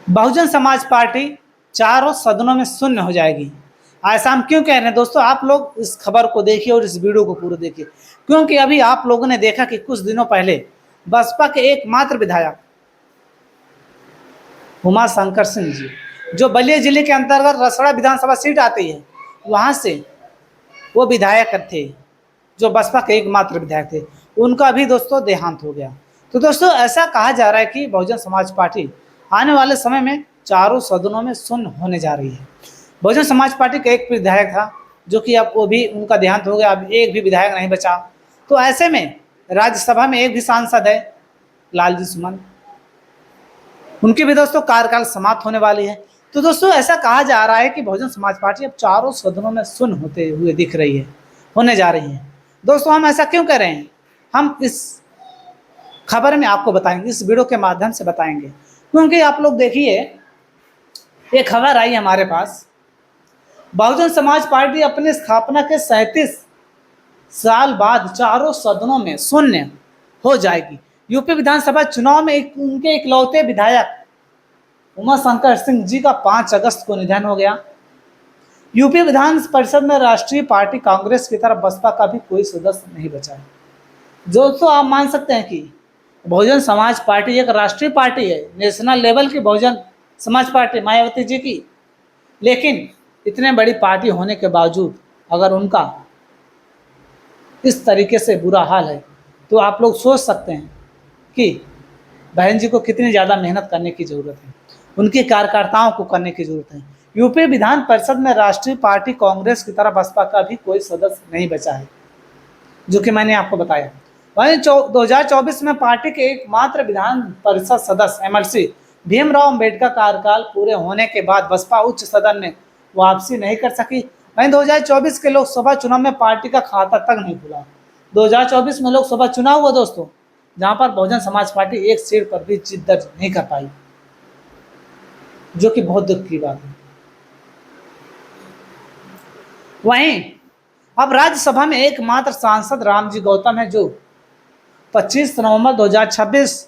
Bahujan Samaj party चारों सदनों में शून्य हो जाएगी। ऐसा हम क्यों कह रहे हैं दोस्तों, आप लोग इस खबर को देखिए और इस वीडियो को पूरा देखिए, क्योंकि अभी आप लोगों ने देखा कि कुछ दिनों पहले बसपा के एकमात्र विधायक उमाशंकर सिंह जी, जो बलिया जिले के अंतर्गत रसड़ा विधानसभा सीट आती है, वहां से वो विधायक थे, जो बसपा के एकमात्र विधायक थे, उनका भी दोस्तों देहांत हो गया। तो दोस्तों ऐसा कहा जा रहा है कि बहुजन समाज पार्टी आने वाले समय में चारों सदनों में शून्य होने जा रही है। बहुजन समाज पार्टी का एक विधायक था, जो कि अब वो भी उनका देहांत हो गया, अब एक भी विधायक नहीं बचा। तो ऐसे में राज्यसभा में एक भी सांसद है, लालजी सुमन, उनकी भी दोस्तों कार्यकाल समाप्त होने वाली है। तो दोस्तों ऐसा कहा जा रहा है कि बहुजन समाज पार्टी अब चारों सदनों में शून्य होते हुए दिख रही है, होने जा रही है। दोस्तों हम ऐसा क्यों कर रहे हैं, हम इस खबर में आपको बताएंगे, इस वीडियो के माध्यम से बताएंगे, क्योंकि आप लोग देखिए, एक खबर आई हमारे पास, बहुजन समाज पार्टी अपने स्थापना के 37 साल बाद चारों सदनों में शून्य हो जाएगी। यूपी विधानसभा चुनाव में उनके इकलौते विधायक उमाशंकर सिंह जी का 5 अगस्त को निधन हो गया। यूपी विधान परिषद में राष्ट्रीय पार्टी कांग्रेस की तरफ बसपा का भी कोई सदस्य नहीं बचा है। दोस्तों आप मान सकते हैं कि बहुजन समाज पार्टी एक राष्ट्रीय पार्टी है, नेशनल लेवल की बहुजन समाज पार्टी मायावती जी की, लेकिन इतने बड़ी पार्टी होने के बावजूद अगर उनका इस तरीके से बुरा हाल है, तो आप लोग सोच सकते हैं कि बहन जी को कितनी ज़्यादा मेहनत करने की ज़रूरत है, उनके कार्यकर्ताओं को करने की ज़रूरत है। यूपी विधान परिषद में राष्ट्रीय पार्टी कांग्रेस की तरह बसपा का भी कोई सदस्य नहीं बचा है, जो कि मैंने आपको बताया। वहीं 2024 में पार्टी के एकमात्र विधान परिषद सदस्य एमएलसी भीमराव अम्बेडकर कार्यकाल पूरे होने के बाद बसपा उच्च सदन में वापसी नहीं कर सकी। वहीं 2024 के लोकसभा चुनाव में पार्टी का खाता तक नहीं खुला। 2024 में लोकसभा चुनाव हुआ दोस्तों, जहां पर बहुजन समाज पार्टी एक सीट पर भी जीत दर्ज नहीं कर पाई, जो कि बहुत दुख की बात है। वहीं अब राज्यसभा में एकमात्र सांसद रामजी गौतम है, जो 25 नवंबर 2026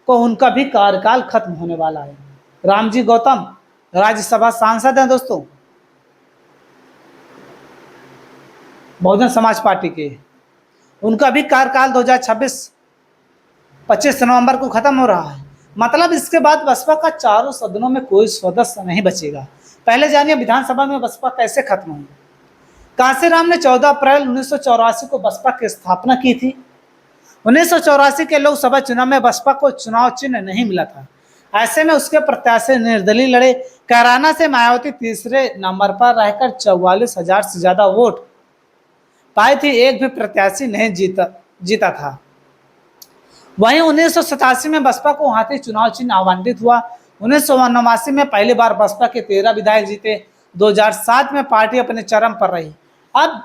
को उनका भी कार्यकाल खत्म होने वाला है। रामजी गौतम राज्यसभा सांसद हैं दोस्तों, बहुजन समाज पार्टी के, उनका भी कार्यकाल 2026 25 नवंबर को खत्म हो रहा है। मतलब इसके बाद बसपा का चारों सदनों में कोई सदस्य नहीं बचेगा। पहले जानिए विधानसभा में बसपा कैसे खत्म हुई। कांशीराम ने 14 अप्रैल 1984 को बसपा की स्थापना की थी। 1984 के लोकसभा चुनाव में बसपा को चुनाव चिन्ह नहीं मिला था। ऐसे में उसके प्रत्याशी निर्दलीय लड़े। कैराना से मायावती तीसरे नंबर पर रहकर 44,000 से ज्यादा वोट पाई थी, एक भी प्रत्याशी नहीं जीता था। वहीं 1987 में बसपा को हाथी चुनाव चिन्ह आवंटित हुआ। 1989 में पहली बार बसपा के 13 विधायक जीते। 2007 में पार्टी अपने चरम पर रही। अब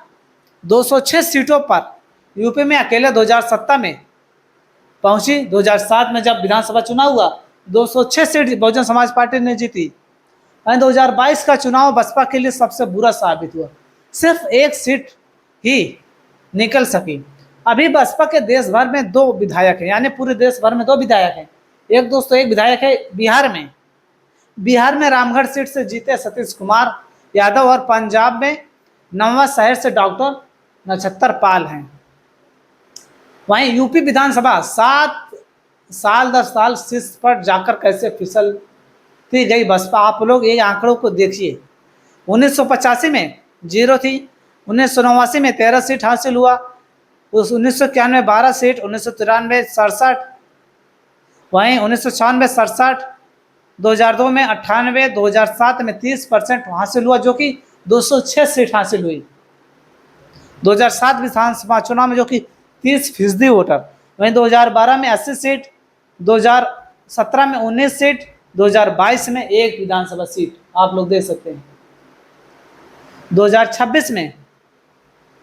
206 सीटों पर यूपी में अकेले 2017 में पहुंची। 2007 में जब विधानसभा चुनाव हुआ, 206 सीट बहुजन समाज पार्टी ने जीती। 2022 का चुनाव बसपा के लिए सबसे बुरा साबित हुआ, सिर्फ एक सीट ही निकल सकी। अभी बसपा के देश भर में 2 विधायक हैं, यानी पूरे देश भर में 2 विधायक हैं। एक दोस्तों एक विधायक है बिहार में रामगढ़ सीट से जीते सतीश कुमार यादव, और पंजाब में नवा शहर से डॉक्टर नक्षत्र पाल हैं। वहीं यूपी विधानसभा 7 साल 10 साल शीर्ष पर जाकर कैसे फिसलती गई बसपा, आप लोग ये आंकड़ों को देखिए। 1985 में 0 थी, 1989 में 13 सीट हासिल हुआ, 1991 12 सीट, 1993 67, वहीं 1996 67, 2002 में 98, 2007 में 30% हासिल हुआ, जो कि 206 सीट हासिल हुई। 2007 विधानसभा चुनाव में जो कि 30% वोटर। वहीं 2012 में 80 सीट, 2017 में 19 सीट, 2022 में 1 विधानसभा सीट, आप लोग देख सकते हैं। 2026 में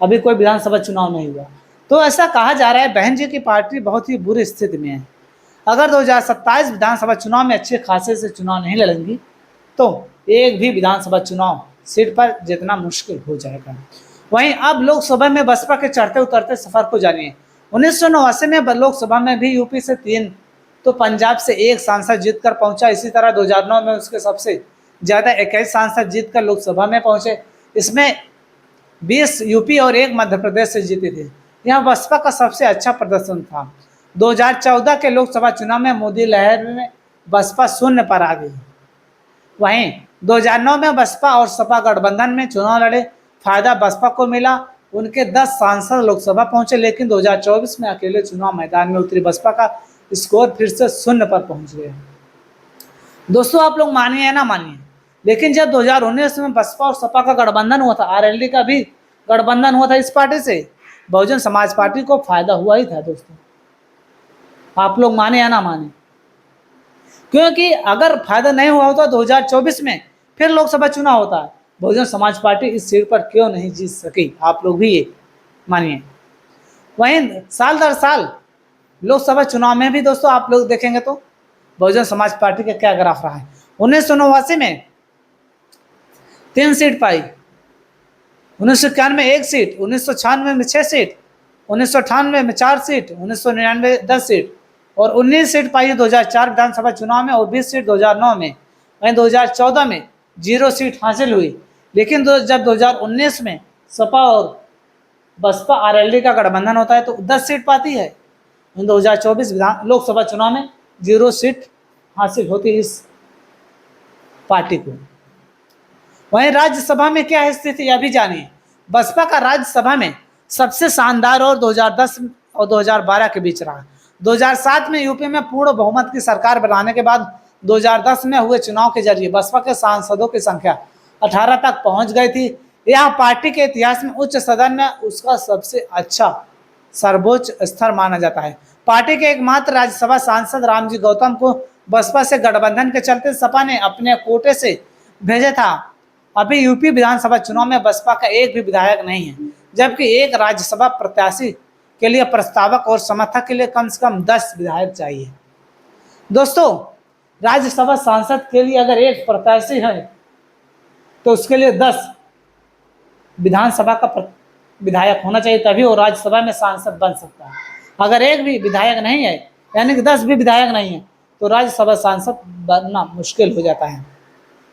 अभी कोई विधानसभा चुनाव नहीं हुआ। तो ऐसा कहा जा रहा है बहन जी की पार्टी बहुत ही बुरी स्थिति में है। अगर 2027 विधानसभा चुनाव में अच्छे खासे से चुनाव नहीं लड़ेंगी, तो एक भी विधानसभा चुनाव सीट पर जीतना मुश्किल हो जाएगा। वहीं अब लोकसभा में बसपा के चढ़ते उतरते सफर को जानिए। 1989 में लोकसभा में भी यूपी से 3 तो पंजाब से एक सांसद जीत कर पहुंचा। इसी तरह 2009 में उसके सबसे ज़्यादा 21 सांसद जीत कर लोकसभा में पहुंचे। इसमें 20 यूपी और 1 मध्य प्रदेश से जीते थे। यह बसपा का सबसे अच्छा प्रदर्शन था। 2014 के लोकसभा चुनाव में मोदी लहर में बसपा शून्य पर आ गई। वहीं 2009 में बसपा और सपा गठबंधन में चुनाव लड़े, फायदा बसपा को मिला। उनके 10 सांसद लोकसभा पहुंचे, लेकिन 2024 में अकेले चुनाव मैदान में उतरी बसपा का स्कोर फिर से शून्य पर पहुंच गया। दोस्तों, आप लोग मानिए या ना मानिए, लेकिन जब 2019 में बसपा और सपा का गठबंधन हुआ था, आरएलडी का भी गठबंधन हुआ था इस पार्टी से, बहुजन समाज पार्टी को फायदा हुआ ही था। दोस्तों, आप लोग माने या ना माने, क्योंकि अगर फायदा नहीं हुआ होता 2024 में फिर लोकसभा चुनाव होता है, बहुजन समाज पार्टी इस सीट पर क्यों नहीं जीत सकी? आप लोग भी ये मानिए। वहीं साल दर साल लोकसभा चुनाव में भी दोस्तों आप लोग देखेंगे तो बहुजन समाज पार्टी का क्या ग्राफ रहा है। 1989 में 3 सीट पाई, 1991 में 1 सीट, 1996 में 6 सीट, 1998 में 4 सीट, 1999 10 सीट और 19 सीट पाई 2004 विधानसभा चुनाव में और 20 सीट 2009 में। वहीं 2014 में 0 सीट हासिल हुई। लेकिन जब 2019 में सपा और बसपा आरएलडी का गठबंधन होता है तो 10 सीट पाती है। 2024 लोकसभा चुनाव में 0 सीट हासिल होती है इस पार्टी को। वहीं राज्यसभा में क्या स्थिति यह भी जानिए। बसपा का राज्यसभा में सबसे शानदार और 2010 और 2012 के बीच रहा। 2007 में यूपी में पूर्ण बहुमत की सरकार बनाने के बाद 2010 में हुए चुनाव के जरिए बसपा के सांसदों की संख्या 18 तक पहुंच गई थी। यह पार्टी के इतिहास में उच्च सदन में उसका सबसे अच्छा सर्वोच्च स्तर माना जाता है। पार्टी के एकमात्र राज्यसभा सांसद रामजी गौतम को बसपा से गठबंधन के चलते सपा ने अपने कोटे से भेजा था। अभी यूपी विधानसभा चुनाव में बसपा का एक भी विधायक नहीं है, जबकि एक राज्यसभा प्रत्याशी के लिए प्रस्तावक और समर्थक के लिए कम से कम 10 विधायक चाहिए। दोस्तों, राज्यसभा सांसद के लिए अगर एक प्रत्याशी है तो उसके लिए 10 विधानसभा का विधायक होना चाहिए, तभी वो राज्यसभा में सांसद बन सकता है। अगर एक भी विधायक नहीं है, यानी कि 10 भी विधायक नहीं है, तो राज्यसभा सांसद बनना मुश्किल हो जाता है।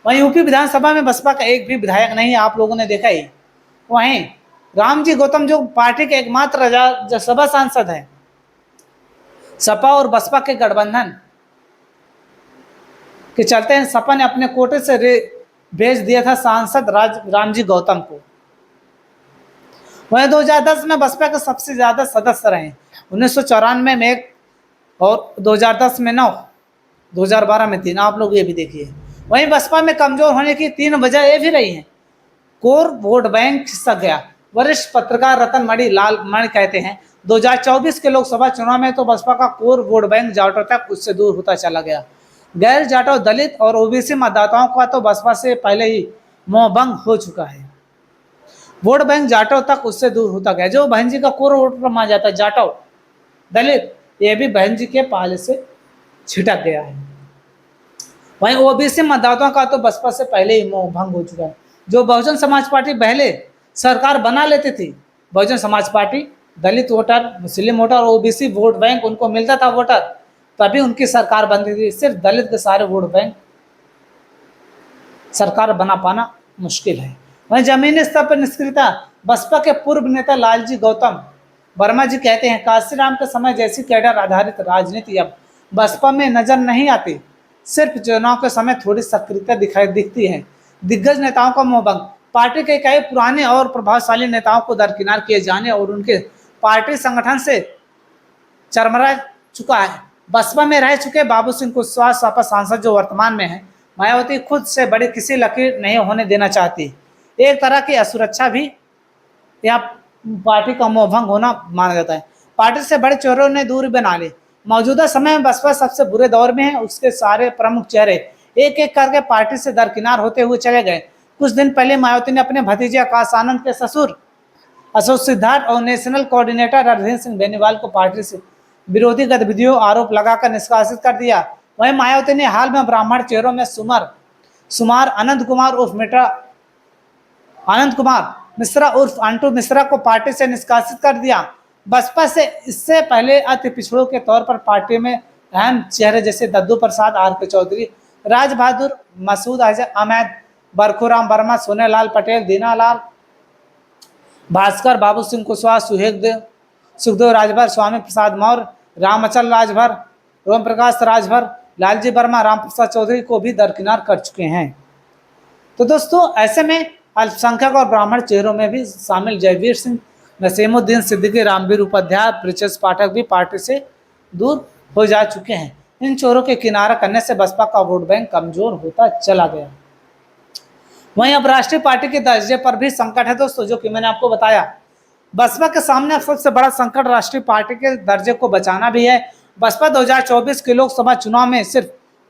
वहीं यूपी विधानसभा में बसपा का एक भी विधायक नहीं है, आप लोगों ने देखा ही। वहीं रामजी गौतम जो पार्टी के एकमात्र राज्यसभा सांसद हैं, सपा और बसपा के गठबंधन के चलते हैं, सपा ने अपने कोटे से भेज दिया था सांसद रामजी गौतम को। वह 2010 में बसपा के सबसे ज्यादा सदस्य रहे, 1994 में 1 और 2010 में 9, 2012 में 3। आप लोग ये भी देखिए। वहीं बसपा में कमजोर होने की 3 वजह ये भी रही है। कोर वोट बैंक खिसक गया। वरिष्ठ पत्रकार रतन लाल मणि कहते हैं 2024 के लोकसभा चुनाव में तो बसपा का कोर वोट बैंक जाटों तक उससे दूर होता चला गया। गैर जाटो, दलित और ओबीसी मतदाताओं का तो बसपा से पहले ही मोहभंग हो चुका है। वोट बैंक जाटो तक उससे दूर होता गया। जो बहन जी का कोर वोट माना जाता है, जाटो, दलित, ये भी बहन जी के पाले से छिटक गया है। वहीं ओबीसी मतदाताओं का तो बसपा से पहले ही मोहभंग हो चुका है। जो बहुजन समाज पार्टी पहले सरकार बना लेती थी, बहुजन समाज पार्टी दलित वोटर, मुस्लिम वोटर और ओबीसी वोट बैंक उनको मिलता था वोटर, तभी उनकी सरकार बनती थी। सिर्फ दलित के सारे वोट बैंक सरकार बना पाना मुश्किल है। वहीं जमीनी स्तर पर निष्क्रियता। बसपा के पूर्व नेता लालजी गौतम वर्मा जी कहते हैं काशीराम के समय जैसी कैडर आधारित राजनीति अब बसपा में नजर नहीं आती। सिर्फ चुनाव के समय थोड़ी सक्रियता दिखती है। दिग्गज नेताओं का मोहभंग। पार्टी के कई पुराने और प्रभावशाली नेताओं को दरकिनार किए जाने और उनके पार्टी संगठन से चरमरा चुका है। बसपा में रह चुके बाबू सिंह कुशवाहा सपा सांसद जो वर्तमान में है, मायावती खुद से बड़ी किसी लकीर नहीं होने देना चाहती। एक तरह की असुरक्षा भी यह पार्टी का मोहभंग होना माना जाता है। पार्टी से बड़े चेहरों ने दूरी बना ली। मौजूदा समय में बसपा सबसे बुरे दौर में है। उसके सारे प्रमुख चेहरे एक एक करके पार्टी से दरकिनार होते हुए चले गए। कुछ दिन पहले मायावती ने अपने भतीजे आकाश आनंद के ससुर अशोक सिद्धार्थ और नेशनल कोऑर्डिनेटर रणधीर सिंह बेनीवाल को पार्टी से विरोधी गतिविधियों आरोप लगाकर निष्कासित कर दिया। वहीं मायावती ने हाल में ब्राह्मण चेहरों में सुमार आनंद कुमार मिश्रा उर्फ अंटू मिश्रा को पार्टी से निष्कासित कर दिया। बसपा से इससे पहले अति पिछड़ों के तौर पर पार्टी में अहम चेहरे जैसे दद्दू प्रसाद, आर के चौधरी, राज बहादुर, मसूद अहमद, बरखुराम वर्मा, सोनेलाल पटेल, दीनालाल भास्कर, बाबू सिंह कुशवाहा, सुखदेव राजभर, स्वामी प्रसाद मौर्य, रामअचल राजभर, ओम प्रकाश राजभर, लालजी वर्मा, राम प्रसाद चौधरी को भी दरकिनार कर चुके हैं। तो दोस्तों ऐसे में अल्पसंख्यक और ब्राह्मण चेहरों में भी शामिल जयवीर सिंह, नसीमुद्दीन सिद्दीकी, रामवीर उपाध्याय, पृथ्वी पाठक भी पार्टी से दूर हो जा चुके हैं। इन चोरों के किनारा करने से बसपा का वोट बैंक कमजोर होता चला गया। वहीं अब राष्ट्रीय पार्टी के दर्जे पर भी संकट है दोस्तों, जो कि मैंने आपको बताया। बसपा के सामने अब सबसे बड़ा संकट राष्ट्रीय पार्टी के दर्जे को बचाना भी है। बसपा 2024 के लोकसभा चुनाव में सिर्फ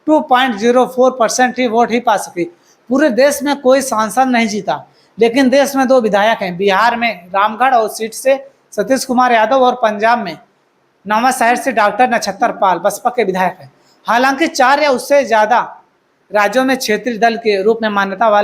2.04% ही वोट ही पा सकी। पूरे देश में कोई सांसद नहीं जीता, लेकिन देश में 2 विधायक हैं। बिहार में रामगढ़ और सीट से सतीश कुमार यादव और पंजाब में नवांशहर से डॉक्टर नक्षत्र पाल बसपा के विधायक हैं। हालांकि 4 या उससे ज्यादा राज्यों में क्षेत्रीय दल के रूप में मान्यता वाला